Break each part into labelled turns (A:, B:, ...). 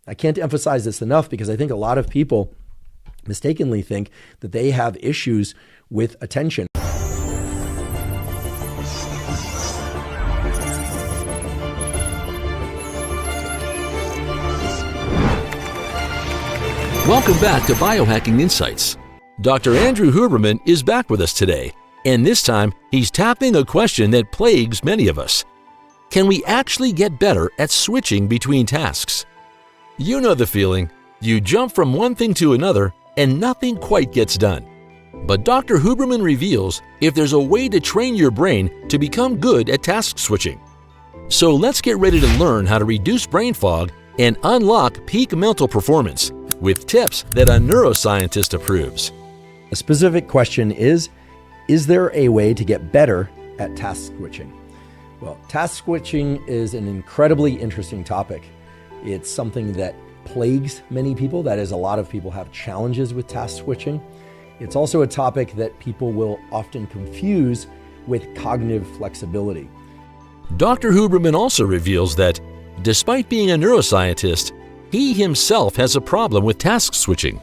A: I can't emphasize this enough because I think a lot of people mistakenly think that they have issues with attention.
B: Welcome back to Biohacking Insights. Dr. Andrew Huberman is back with us today, and this time he's tackling a question that plagues many of us. Can we actually get better at switching between tasks? You know the feeling. You jump from one thing to another and nothing quite gets done. But Dr. Huberman reveals if there's a way to train your brain to become good at task switching. So let's get ready to learn how to reduce brain fog and unlock peak mental performance with tips that a neuroscientist approves.
A: A specific question is there a way to get better at task switching? Well, task switching is an incredibly interesting topic. It's something that plagues many people. That is, a lot of people have challenges with task switching. It's also a topic that people will often confuse with cognitive flexibility.
B: Dr. Huberman also reveals that, despite being a neuroscientist, he himself has a problem with task switching.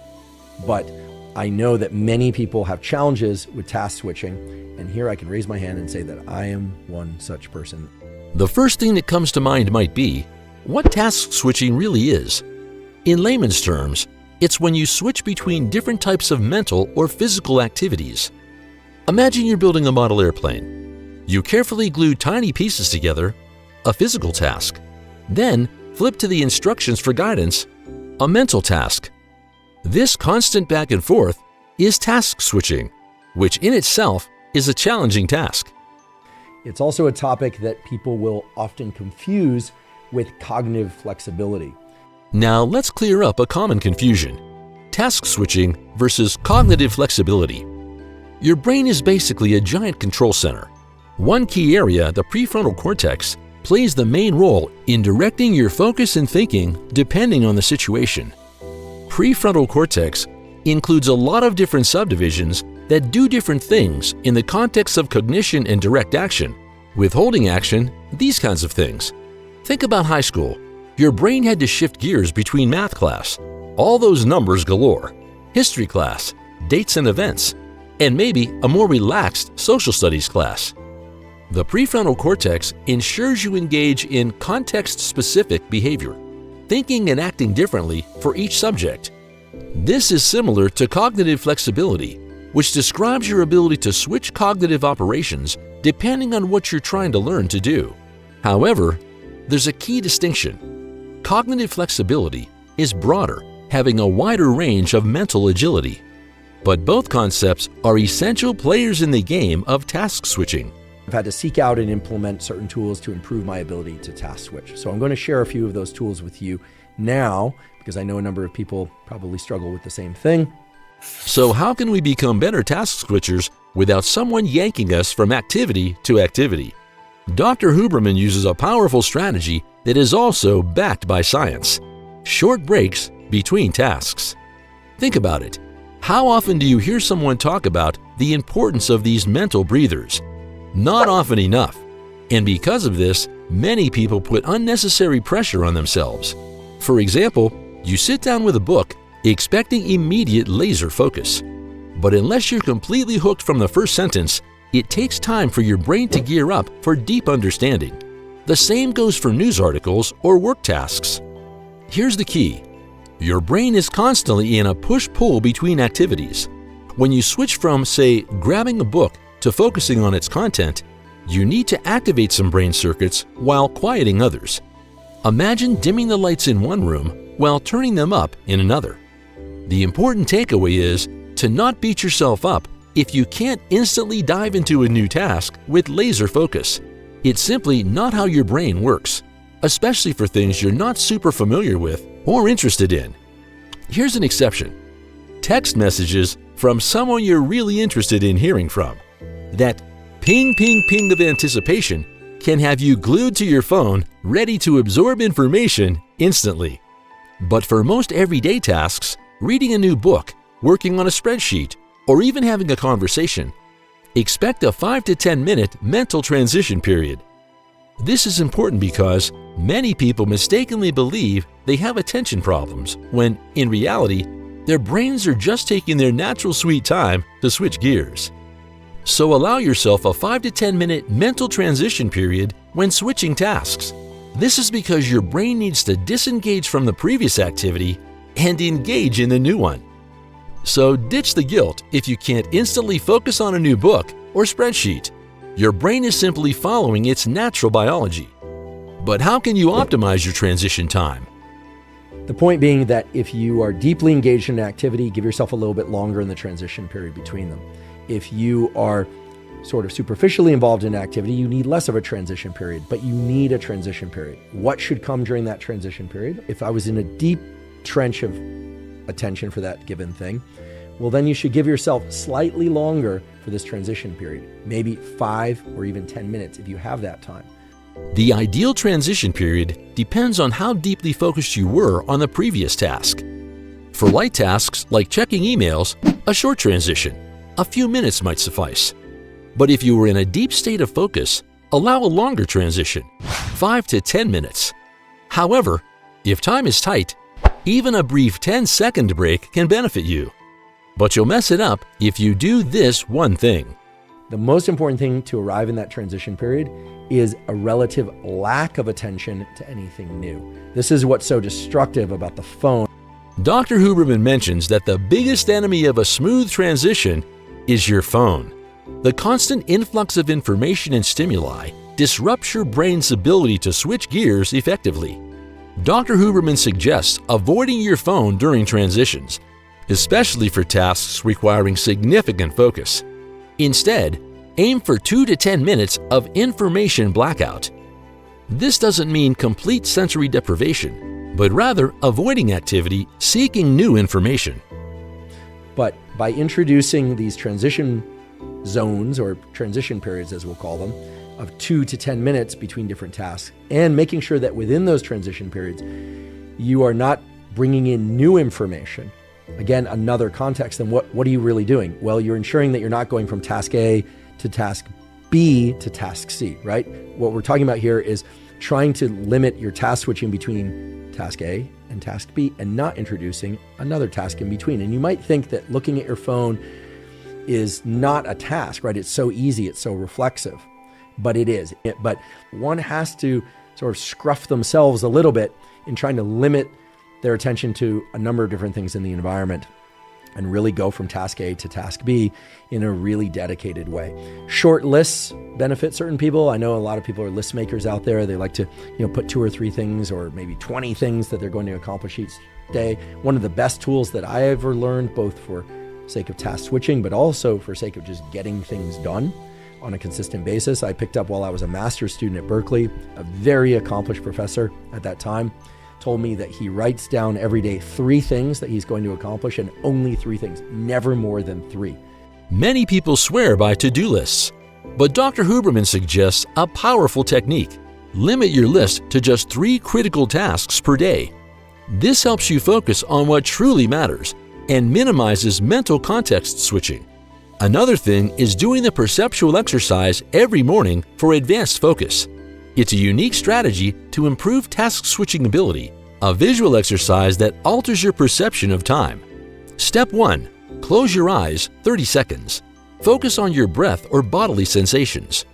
A: But I know that many people have challenges with task switching, and here I can raise my hand and say that I am one such person.
B: The first thing that comes to mind might be what task switching really is. In layman's terms, it's when you switch between different types of mental or physical activities. Imagine you're building a model airplane. You carefully glue tiny pieces together, a physical task. Then flip to the instructions for guidance, a mental task. This constant back and forth is task switching, which in itself is a challenging task.
A: It's also a topic that people will often confuse with cognitive flexibility.
B: Now let's clear up a common confusion: task switching versus cognitive flexibility. Your brain is basically a giant control center. One key area, the prefrontal cortex, plays the main role in directing your focus and thinking depending on the situation. Prefrontal cortex includes a lot of different subdivisions that do different things in the context of cognition and direct action, withholding action, these kinds of things. Think about high school. Your brain had to shift gears between math class, all those numbers galore, history class, dates and events, and maybe a more relaxed social studies class. The prefrontal cortex ensures you engage in context-specific behavior, thinking and acting differently for each subject. This is similar to cognitive flexibility, which describes your ability to switch cognitive operations depending on what you're trying to learn to do. However, there's a key distinction. Cognitive flexibility is broader, having a wider range of mental agility. But both concepts are essential players in the game of task switching.
A: I've had to seek out and implement certain tools to improve my ability to task switch. So I'm going to share a few of those tools with you now because I know a number of people probably struggle with the same thing.
B: So how can we become better task switchers without someone yanking us from activity to activity? Dr. Huberman uses a powerful strategy that is also backed by science: short breaks between tasks. Think about it. How often do you hear someone talk about the importance of these mental breathers? Not often enough. And because of this, many people put unnecessary pressure on themselves. For example, you sit down with a book expecting immediate laser focus. But unless you're completely hooked from the first sentence, it takes time for your brain to gear up for deep understanding. The same goes for news articles or work tasks. Here's the key. Your brain is constantly in a push-pull between activities. When you switch from, say, grabbing a book to focusing on its content, you need to activate some brain circuits while quieting others. Imagine dimming the lights in one room while turning them up in another. The important takeaway is to not beat yourself up if you can't instantly dive into a new task with laser focus. It's simply not how your brain works, especially for things you're not super familiar with or interested in. Here's an exception: text messages from someone you're really interested in hearing from. That ping, ping, ping of anticipation can have you glued to your phone, ready to absorb information instantly. But for most everyday tasks, reading a new book, working on a spreadsheet, or even having a conversation, expect a 5 to 10 minute mental transition period. This is important because many people mistakenly believe they have attention problems when, in reality, their brains are just taking their natural sweet time to switch gears. So allow yourself a 5 to 10 minute mental transition period when switching tasks. This is because your brain needs to disengage from the previous activity and engage in the new one. So ditch the guilt if you can't instantly focus on a new book or spreadsheet. Your brain is simply following its natural biology. But how can you optimize your transition time?
A: The point being that if you are deeply engaged in an activity, give yourself a little bit longer in the transition period between them. If you are sort of superficially involved in an activity, you need less of a transition period, but you need a transition period. What should come during that transition period? If I was in a deep trench of attention for that given thing, well, then you should give yourself slightly longer for this transition period, maybe 5 or even 10 minutes if you have that time.
B: The ideal transition period depends on how deeply focused you were on the previous task. For light tasks like checking emails, a short transition, a few minutes might suffice. But if you were in a deep state of focus, allow a longer transition, 5 to 10 minutes. However, if time is tight, even a brief 10-second break can benefit you. But you'll mess it up if you do this one thing.
A: The most important thing to arrive in that transition period is a relative lack of attention to anything new. This is what's so destructive about the phone.
B: Dr. Huberman mentions that the biggest enemy of a smooth transition is your phone. The constant influx of information and stimuli disrupts your brain's ability to switch gears effectively. Dr. Huberman suggests avoiding your phone during transitions, especially for tasks requiring significant focus. Instead, aim for 2 to 10 minutes of information blackout. This doesn't mean complete sensory deprivation, but rather avoiding activity seeking new information.
A: But by introducing these transition zones, or transition periods as we'll call them, of 2 to 10 minutes between different tasks, and making sure that within those transition periods, you are not bringing in new information. Again, another context, then what are you really doing? Well, you're ensuring that you're not going from task A to task B to task C, right? What we're talking about here is trying to limit your task switching between task A and task B and not introducing another task in between. And you might think that looking at your phone is not a task, right? It's so easy, it's so reflexive, but it is. But one has to sort of scruff themselves a little bit in trying to limit their attention to a number of different things in the environment and really go from task A to task B in a really dedicated way. Short lists benefit certain people. I know a lot of people are list makers out there. They like to, put 2 or 3 things or maybe 20 things that they're going to accomplish each day. One of the best tools that I ever learned, both for sake of task switching, but also for sake of just getting things done on a consistent basis, I picked up while I was a master's student at Berkeley. A very accomplished professor at that time told me that he writes down every day 3 things that he's going to accomplish, and only 3 things, never more than 3.
B: Many people swear by to-do lists, but Dr. Huberman suggests a powerful technique. Limit your list to just 3 critical tasks per day. This helps you focus on what truly matters and minimizes mental context switching. Another thing is doing the perceptual exercise every morning for advanced focus. It's a unique strategy to improve task switching ability, a visual exercise that alters your perception of time. Step 1. Close your eyes 30 seconds. Focus on your breath or bodily sensations.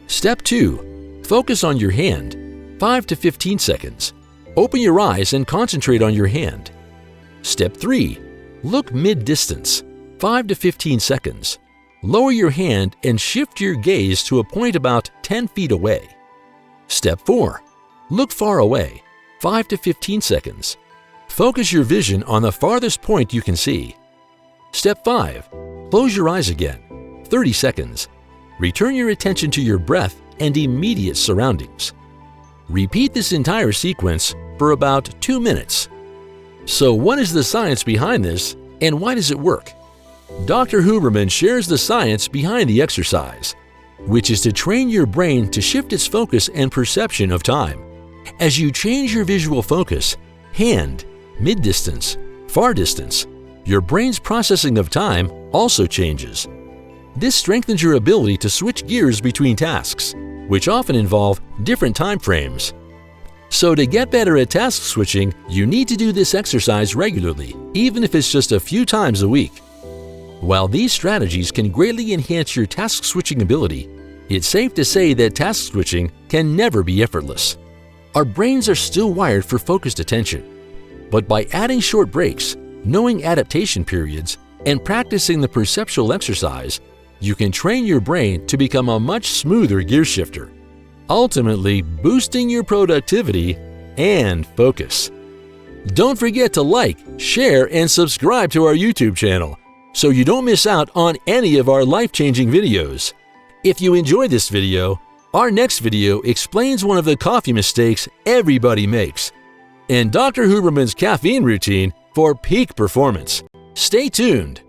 B: Step 2. Focus on your hand 5 to 15 seconds. Open your eyes and concentrate on your hand. Step 3. Look mid-distance 5 to 15 seconds. Lower your hand and shift your gaze to a point about 10 feet away. Step 4. Look far away, 5 to 15 seconds. Focus your vision on the farthest point you can see. Step 5. Close your eyes again, 30 seconds. Return your attention to your breath and immediate surroundings. Repeat this entire sequence for about 2 minutes. So what is the science behind this, and why does it work? Dr. Huberman shares the science behind the exercise, which is to train your brain to shift its focus and perception of time. As you change your visual focus, hand, mid-distance, far distance, your brain's processing of time also changes. This strengthens your ability to switch gears between tasks, which often involve different time frames. So to get better at task switching, you need to do this exercise regularly, even if it's just a few times a week. While these strategies can greatly enhance your task switching ability, it's safe to say that task switching can never be effortless. Our brains are still wired for focused attention. But by adding short breaks, knowing adaptation periods, and practicing the perceptual exercise, you can train your brain to become a much smoother gear shifter, ultimately boosting your productivity and focus. Don't forget to like, share, and subscribe to our YouTube channel so you don't miss out on any of our life-changing videos. If you enjoyed this video, our next video explains one of the coffee mistakes everybody makes, and Dr. Huberman's caffeine routine for peak performance. Stay tuned.